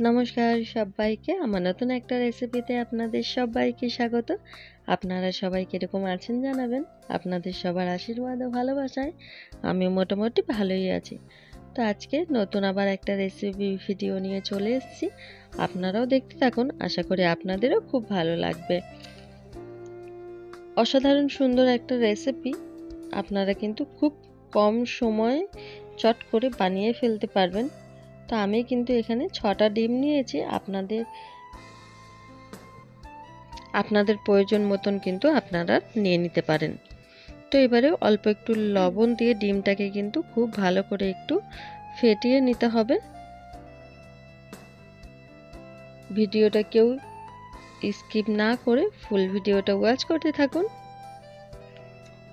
নমস্কার সবাইকে, আমার নতুন একটা রেসিপিতে আপনাদের সবাইকে স্বাগত। আপনারা সবাই কিরকম আছেন জানাবেন। আপনাদের সবার আশীর্বাদ ও ভালোবাসায় আমি মোটামুটি ভালোই আছি। তো আজকে নতুন আবার একটা রেসিপি ভিডিও নিয়ে চলে এসেছি। আপনারাও দেখতে থাকুন, আশা করি আপনাদেরও খুব ভালো লাগবে। অসাধারণ সুন্দর একটা রেসিপি, আপনারা কিন্তু খুব কম সময়ে চট করে বানিয়ে ফেলতে পারবেন। তো আমি কিন্তু এখানে 6টা ডিম নিয়েছি। আপনাদের প্রয়োজন মতন কিন্তু আপনারা নিয়ে নিতে পারেন। তো এবারে অল্প একটু লবণ দিয়ে ডিমটাকে কিন্তু খুব ভালো করে একটু ফেটিয়ে নিতে হবে। ভিডিওটা কেউ স্কিপ না করে ফুল ভিডিওটা ওয়াচ করতে থাকুন।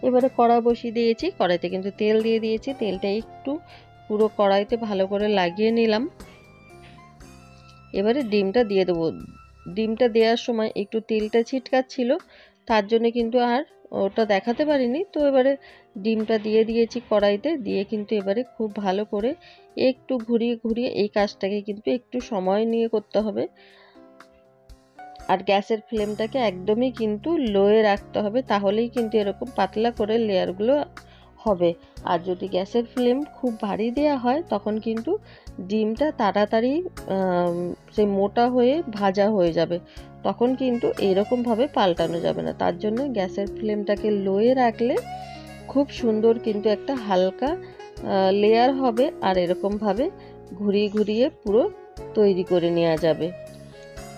এবারে কড়া বসিয়ে দিয়েছি, কড়াইতে কিন্তু তেল দিয়ে দিয়েছি। তেলটা একটু পুরো কড়াইতে ভালো করে লাগিয়ে নিলাম। এবারে ডিমটা দিয়ে দেবো। ডিমটা দেওয়ার সময় একটু তেলটা ছিটকাচ্ছিল, তার জন্য কিন্তু আর ওটা দেখাতে পারিনি। তো এবারে ডিমটা দিয়ে দিয়েছি কড়াইতে, দিয়ে কিন্তু এবারে খুব ভালো করে একটু ঘুরিয়ে ঘুরিয়ে এই কাজটাকে কিন্তু একটু সময় নিয়ে করতে হবে। আর গ্যাসের ফ্লেমটাকে একদমই কিন্তু লোয়ে রাখতে হবে, তাহলেই কিন্তু এরকম পাতলা করে লেয়ারগুলো হবে। আর যদি গ্যাসের ফ্লেম খুব ভারী দেওয়া হয় তখন কিন্তু ডিমটা তাড়াতাড়ি সে মোটা হয়ে ভাজা হয়ে যাবে, তখন কিন্তু এইরকমভাবে পাল্টানো যাবে না। তার জন্য গ্যাসের ফ্লেমটাকে লোয়ে রাখলে খুব সুন্দর কিন্তু একটা হালকা লেয়ার হবে, আর এরকমভাবে ঘুরিয়ে ঘুরিয়ে পুরো তৈরি করে নেওয়া যাবে।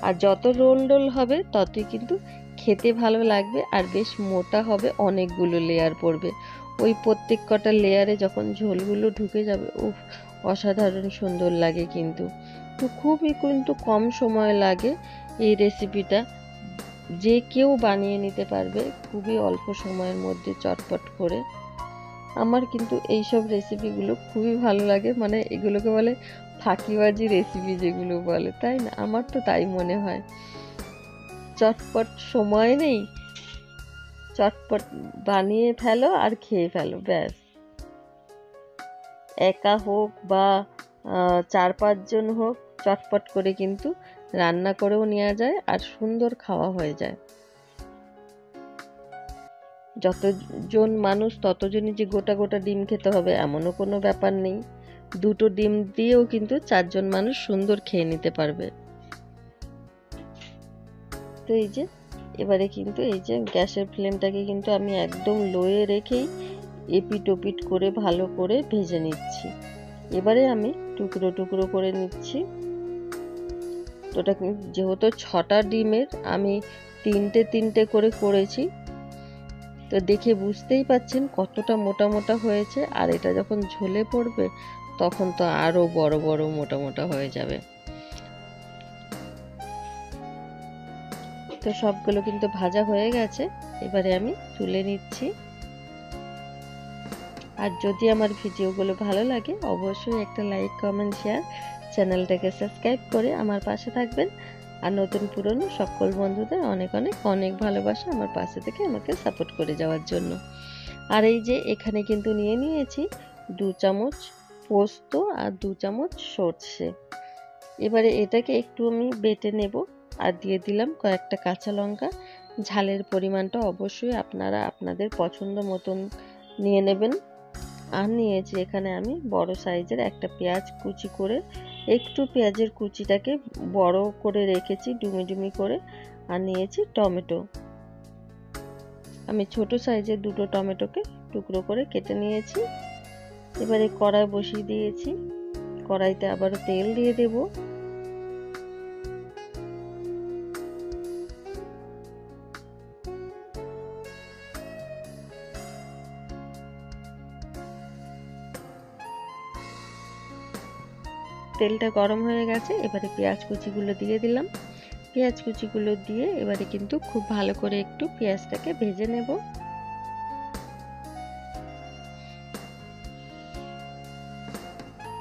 আর যত রোল রোল হবে ততই কিন্তু খেতে ভালো লাগবে, আর বেশ মোটা হবে, অনেকগুলো লেয়ার পড়বে। ওই প্রত্যেক কটা লেয়ারে যখন ঝোলগুলো ঢুকে যাবে, উফ, অসাধারণ সুন্দর লাগে কিন্তু। তো খুবই কিন্তু কম সময় লাগে এই রেসিপিটা, যে কেউ বানিয়ে নিতে পারবে খুবই অল্প সময়ের মধ্যে চটপট করে। আমার কিন্তু এইসব রেসিপিগুলো খুবই ভালো লাগে, মানে এগুলোকে বলে ফাঁকিবাজি রেসিপি যেগুলো বলে, তাই না? আমার তো তাই মনে হয়। চটপট সময় নেই, চটপট বানিয়ে ফেলো আর খেয়ে ফেলো, ব্যাস। একা হোক বা 4-5 জন হোক, চটপট করে কিন্তু রান্না করেও নেওয়া যায় আর সুন্দর খাওয়া হয়ে যায়। যতজন মানুষ ততজনই যে গোটা গোটা ডিম খেতে হবে এমনও কোনো ব্যাপার নেই। 2টো ডিম দিয়েও কিন্তু 4 জন মানুষ সুন্দর খেয়ে নিতে পারবে। তো এই যে এবারে কিন্তু এই যে গ্যাসের ফ্লেমটাকে কিন্তু আমি একদম লোয়ে রেখেই এপিট ওপিট করে ভালো করে ভেজে নিচ্ছি। এবারে আমি টুকরো টুকরো করে নিচ্ছি। তো ওটা যেহেতু 6টা ডিমের আমি 3টে করে করেছি, তো দেখে বুঝতেই পাচ্ছেন কতটা মোটা মোটা হয়েছে। আর এটা যখন ঝোলে পড়বে তখন তো আরো বড় বড় মোটা মোটা হয়ে যাবে। তো সবগুলো কিন্তু ভাজা হয়ে গেছে, এবারে আমি তুলে নিচ্ছি। আর যদি আমার ভিডিওগুলো ভালো লাগে অবশ্যই একটা লাইক, কমেন্ট, শেয়ার, চ্যানেলটাকে সাবস্ক্রাইব করে আমার পাশে থাকবেন। আর নতুন পুরনো সকল বন্ধুদের অনেক অনেক অনেক ভালোবাসা আমার পাশে থেকে আমাকে সাপোর্ট করে যাওয়ার জন্য। আর এই যে এখানে কিন্তু নিয়ে নিয়েছি 2 চামচ পোস্ত আর 2 চামচ সর্ষে। এবারে এটাকে একটু আমি বেটে নেব, আর দিয়ে দিলাম কয়েকটা কাঁচা লঙ্কা। ঝালের পরিমাণটা অবশ্যই আপনারা আপনাদের পছন্দ মতন নিয়ে নেবেন। আর নিয়েছি এখানে আমি বড় সাইজের একটা পেঁয়াজ কুচি করে, একটু পেঁয়াজের কুচিটাকে বড় করে রেখেছি ডুমি ডুমি করে। আর নিয়েছি টমেটো, আমি ছোট সাইজের 2টো টমেটোকে টুকরো করে কেটে নিয়েছি। এবারে কড়াই বসিয়ে দিয়েছি, কড়াইতে আবারও তেল দিয়ে দেব। তেলটা গরম হয়ে গেছে, এবারে পেঁয়াজ কুচিগুলো দিয়ে দিলাম। পেঁয়াজ কুচিগুলো দিয়ে এবারে কিন্তু খুব ভালো করে একটু পেঁয়াজটাকে ভেজে নেব।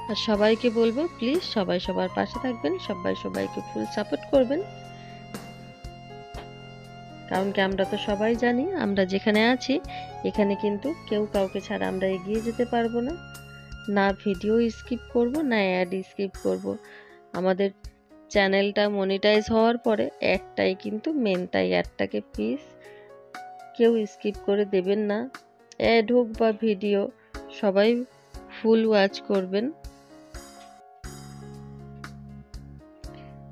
আর সবাইকে বলবো প্লিজ সবাই সবার পাশে থাকবেন, সবাই সবাইকে ফুল সাপোর্ট করবেন। কারণ কি আমরা তো সবাই জানি আমরা যেখানে আছি এখানে কিন্তু কেউ কাউকে ছাড়া আমরা এগিয়ে যেতে পারবো না। না ভিডিও স্কিপ করব, না অ্যাড স্কিপ করব। আমাদের চ্যানেলটা মনিটাইজ হওয়ার পরে একটাই কিন্তু মেন, তাই অ্যাডটাকে প্লিজ কেউ স্কিপ করে দেবেন না। অ্যাড হোক বা ভিডিও সবাই ফুল ওয়াচ করবেন।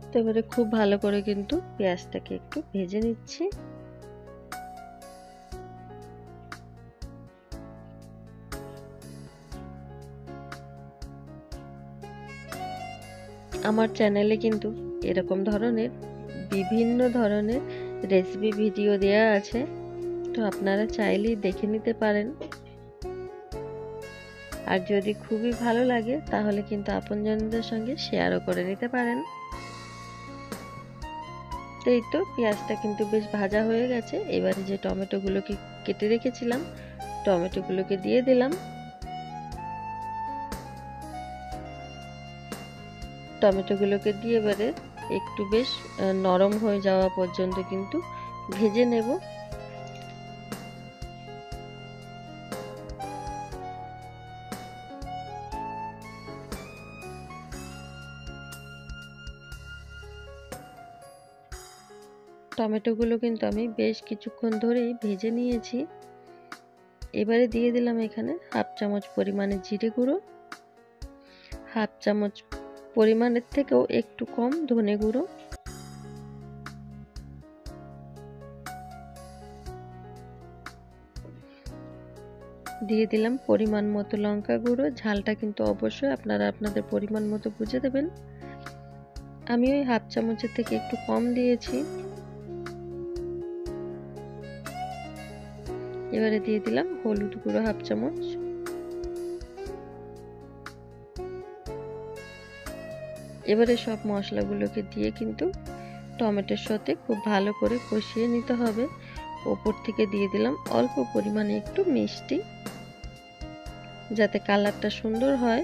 তো এবারে খুব ভালো করে কিন্তু পেঁয়াজটাকে একটু ভেজে নিচ্ছি। আমার চ্যানেলে কিন্তু এরকম ধরনের বিভিন্ন ধরনের রেসিপি ভিডিও দেয়া আছে, তো আপনারা চাইলেই দেখে নিতে পারেন। আর যদি খুবই ভালো লাগে তাহলে কিন্তু আপনজনদের সঙ্গে শেয়ারও করে নিতে পারেন। এই তো পেঁয়াজটা কিন্তু বেশ ভাজা হয়ে গেছে। এবারে যে টমেটোগুলোকে কেটে রেখেছিলাম টমেটোগুলোকে দিয়ে দিলাম। টমেটোগুলোকে দিয়ে এবারে একটু বেশ নরম হয়ে যাওয়া পর্যন্ত কিন্তু ভেজে নেব। টমেটোগুলো কিন্তু আমি বেশ কিছুক্ষণ ধরেই ভেজে নিয়েছি। এবারে দিয়ে দিলাম এখানে হাফ চামচ পরিমাণে জিরে গুঁড়ো, হাফ চামচ পরিমাণের থেকেও একটু কম ধনে গুঁড়ো, দিয়ে দিলাম পরিমাণ মতো লঙ্কা গুঁড়ো। ঝালটা কিন্তু অবশ্যই আপনারা আপনাদের পরিমাণ মতো বুঝে দেবেন। আমি ওই হাফ চামচের থেকে একটু কম দিয়েছি। এবারে দিয়ে দিলাম হলুদ গুঁড়ো হাফ চামচ, এবারে সব মশলাগুলোকে দিয়ে কিন্তু টমেটোর সাথে খুব ভালো করে কষিয়ে নিতে হবে। ওপর থেকে দিয়ে দিলাম অল্প পরিমাণে একটু মিষ্টি, যাতে কালারটা সুন্দর হয়।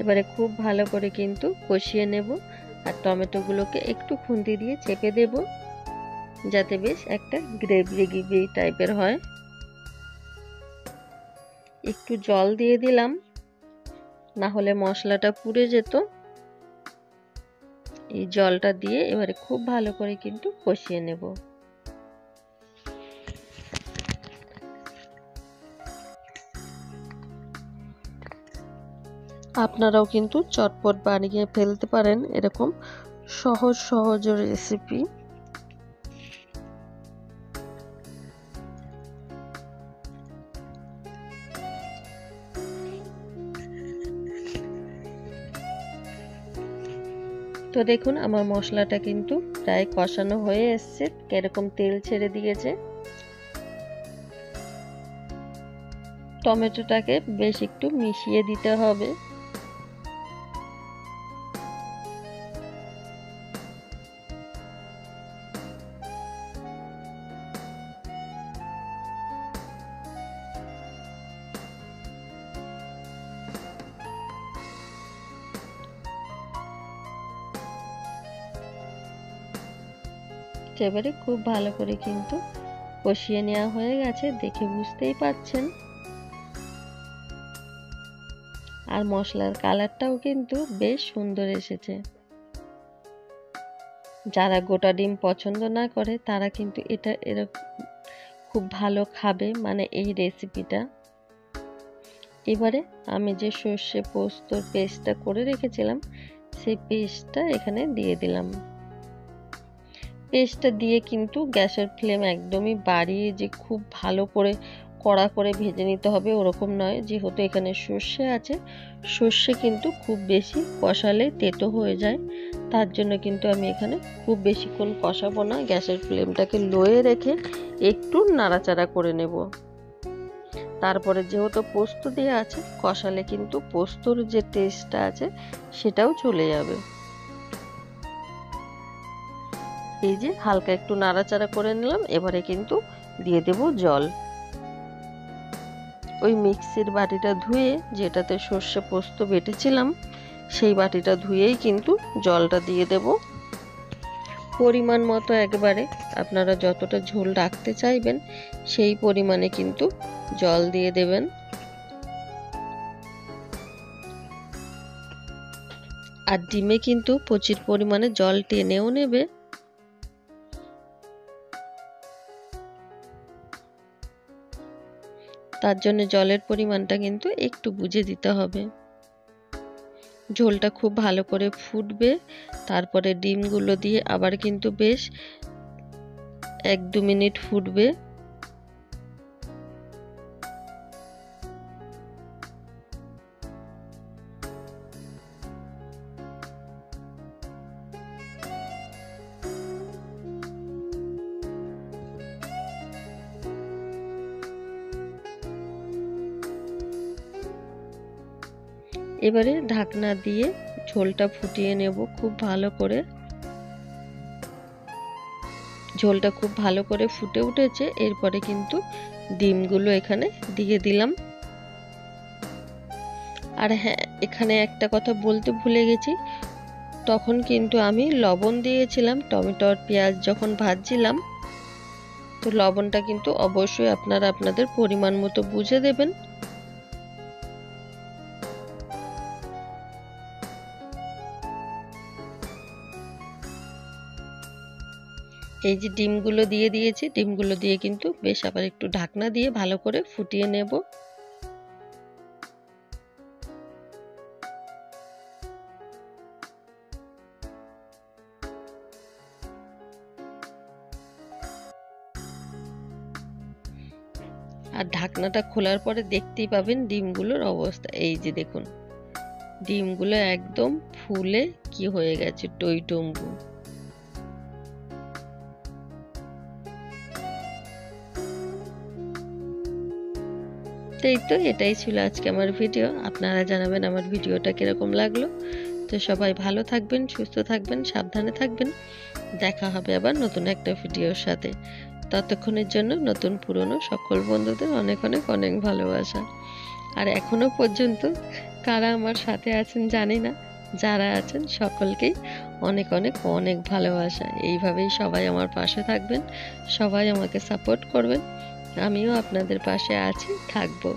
এবারে খুব ভালো করে কিন্তু কষিয়ে নেব। আর টমেটোগুলোকে একটু খুন্তি দিয়ে চেপে দেব, যাতে বেশ একটা গ্রেভি গ্রেভি টাইপের হয়। একটু জল দিয়ে দিলাম, না হলে মশলাটা পুড়ে যেত। এই জলটা দিয়ে এবারে খুব ভালো করে কিন্তু কষিয়ে নেব। আপনারাও কিন্তু চটপট বানিয়ে ফেলতে পারেন এরকম সহজ সহজ রেসিপি। তো দেখুন আমার মশলাটা কিন্তু প্রায় কষানো হয়ে এসছে, এরকম তেল ছেড়ে দিয়েছে। টমেটোটাকে বেশ একটু মিশিয়ে দিতে হবে। এবারে খুব ভালো করে কিন্তু কষিয়ে নেওয়া হয়ে গেছে, দেখে বুঝতেই পাচ্ছেন। আর মশলার কালারটাও কিন্তু বেশ সুন্দর এসেছে। যারা গোটা ডিম পছন্দ না করে তারা কিন্তু এটা এরকম খুব ভালো খাবে, মানে এই রেসিপিটা। এবারে আমি যে সর্ষে পোস্তর পেস্টটা করে রেখেছিলাম সেই পেস্টটা এখানে দিয়ে দিলাম। পেস্টটা দিয়ে কিন্তু গ্যাসের ফ্লেম একদমই বাড়িয়ে যে খুব ভালো করে কড়া করে ভেজে নিতে হবে ওরকম নয়, যেহেতু এখানে সর্ষে আছে। সর্ষে কিন্তু খুব বেশি কষালে তেতো হয়ে যায়, তার জন্য কিন্তু আমি এখানে খুব বেশিক্ষণ কষাবো না। গ্যাসের ফ্লেমটাকে লোয়ে রেখে একটু নাড়াচাড়া করে নেব। তারপরে যেহেতু পোস্ত দেওয়া আছে, কষালে কিন্তু পোস্তর যে টেস্টটা আছে সেটাও চলে যাবে। এই যে হালকা একটু নাড়াচাড়া করে নিলাম। এবারে কিন্তু দিয়ে দেব জল। ওই মিক্সির বাটিটা ধুয়ে যেটাতে সর্ষে পোস্ত বেটেছিলাম সেই বাটিটা ধুয়েই কিন্তু জলটা দিয়ে দেব। পরিমাণ মতো একবারে আপনারা যতটা ঝোল রাখতে চাইবেন সেই পরিমাণে কিন্তু জল দিয়ে দেবেন। আর ডিমে কিন্তু প্রচুর পরিমাণে জল টেনেও নেবে, তার জন্য জলের পরিমাণটা কিন্তু একটু বুঝে দিতে হবে। ঝোলটা খুব ভালো করে ফুটবে, তারপরে ডিমগুলো দিয়ে আবার কিন্তু বেশ 1-2 মিনিট ফুটবে। এবারে ঢাকনা দিয়ে ঝোলটা ফুটিয়ে নেব খুব ভালো করে। ঝোলটা খুব ভালো করে ফুটে উঠেছে, এরপরে কিন্তু ডিমগুলো এখানে দিয়ে দিলাম। আর হ্যাঁ, এখানে একটা কথা বলতে ভুলে গেছি, তখন কিন্তু আমি লবণ দিয়েছিলাম টমেটো আর পেঁয়াজ যখন ভাজছিলাম। তো লবণটা কিন্তু অবশ্যই আপনারা আপনাদের পরিমাণ মতো বুঝে দেবেন। এই যে ডিমগুলো দিয়ে দিয়েছি, ডিমগুলো দিয়ে কিন্তু বেশ আবার একটু ঢাকনা দিয়ে ভালো করে ফুটিয়ে নেব। আর ঢাকনাটা খোলার পরে দেখতেই পাবেন ডিমগুলোর অবস্থা। এই যে দেখুন, ডিমগুলো একদম ফুলে কি হয়ে গেছে, টইটুম্বু। এই তো এটাই ছিল আজকে আমার ভিডিও। আপনারা জানাবেন আমার ভিডিওটা কিরকম লাগলো। তো সবাই ভালো থাকবেন, সুস্থ থাকবেন, সাবধানে থাকবেন। দেখা হবে আবার নতুন একটা ভিডিওর সাথে। ততক্ষণের জন্য নতুন পুরনো সকল বন্ধুদের অনেক অনেক অনেক ভালোবাসা। আর এখনো পর্যন্ত কারা আমার সাথে আছেন জানি না, যারা আছেন সকলকেই অনেক অনেক অনেক ভালোবাসা। এইভাবেই সবাই আমার পাশে থাকবেন, সবাই আমাকে সাপোর্ট করবেন, আমিও আপনাদের পাশে আছি, থাকবো।